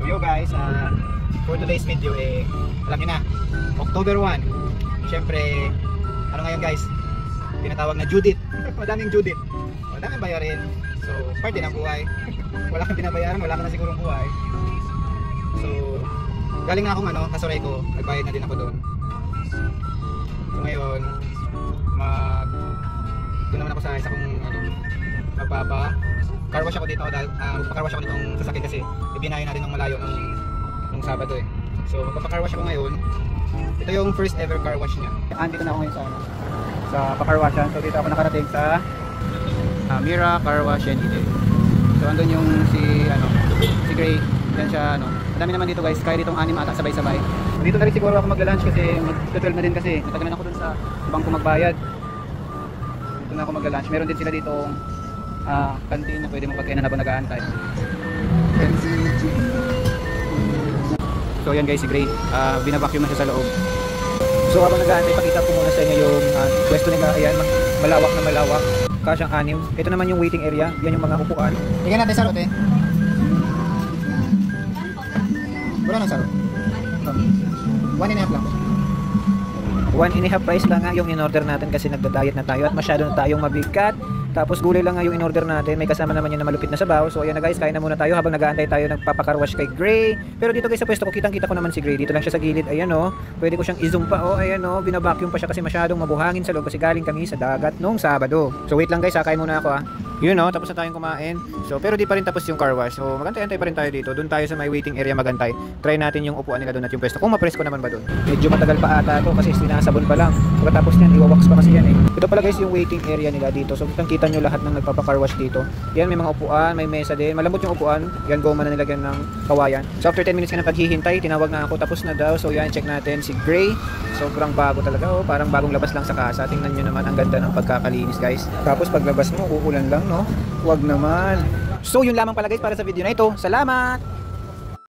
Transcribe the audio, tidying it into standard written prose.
So yo guys, for today's video alam niyo na, October 1. Syempre, ano ngayon guys? Tinatawag na Judith. Madaming Judith. Madaming bayarin. So, parte ng buhay. Wala kang binabayaran, wala ka na sigurong buhay. So, galing na akong kasuray ko, nagbayad na din ako doon. So ngayon, doon naman ako sa isa kong magpapa-car wash ako dito dahil magpa-car wash ako nitong sasakyan kasi ibinayo natin ng malayo nung Sabado eh. So magpapa-car wash ako ngayon. Ito yung first ever car wash niya. Andito na ako ngayon sa pa-car washan. So dito ako nakarating sa Mira Car Wash and Ide. So andun yung si Gray. Yan siya madami naman dito guys, kaya ditong 6 ata sabay-sabay. Dito na rin siguro ako magla-lunch kasi mag-12 na din kasi natagalan ako dun sa bangko magbayad. Dito na ako magla-lunch. Meron din sila dito kantin na pwede mong pagkainan habang nag-aantay. So yan guys, si Gray, binabacuum na siya sa loob. So habang nag-aantay, pakita ko muna sa inyo yung pwesto nila. Ayan, malawak na malawak. Kasyang 6. Ito naman yung waiting area. Yan yung mga upuan. Tingnan natin sa rote. Wala nang saro. 1.5 lang. 1.5 price lang nga yung in-order natin kasi nagda-diet na tayo at masyado na tayong mabigat. Tapos gulay lang nga yung in-order natin. May kasama naman yun na malupit na sabaw. So ayan na guys, kain na muna tayo habang nag-aantay tayo nagpapakarwash kay Gray. Pero dito guys sa pwesto ko, kitang-kita ko naman si Gray. Dito lang siya sa gilid. Ayan pwede ko siyang i-zoom pa. Ayan binabacuum pa siya kasi masyadong mabuhangin sa loob kasi galing kami sa dagat nung Sabado. So wait lang guys, kain muna ako Yun tapos na tayong kumain. So pero di pa rin tapos yung car wash. So magantay-antay pa rin tayo dito. Doon tayo sa may waiting area magantay. Try natin yung upuan nila doon at yung pwesto. Kung ma-press ko naman ba doon. Medyo matagal pa ata to kasi sinasabon pa lang. Pagkatapos niyan iwawax pa kasi yan Ito pala guys yung waiting area nila dito. So kitang-kita nyo lahat ng nagpapa-car wash dito. Yan may mga upuan, may mesa din. Malambot yung upuan. Yan goma na nilagyan ng kawayan. So after 10 minutes ka na paghihintay, tinawag na ako tapos na daw. So yan, check natin si Gray. Sobrang bago talaga parang bagong labas lang sa kasa. Tingnan nyo naman ang ganda ng pagkakalinis guys. Tapos paglabas mo uulan lang Huwag naman. So yun lamang pala guys para sa video na ito. Salamat!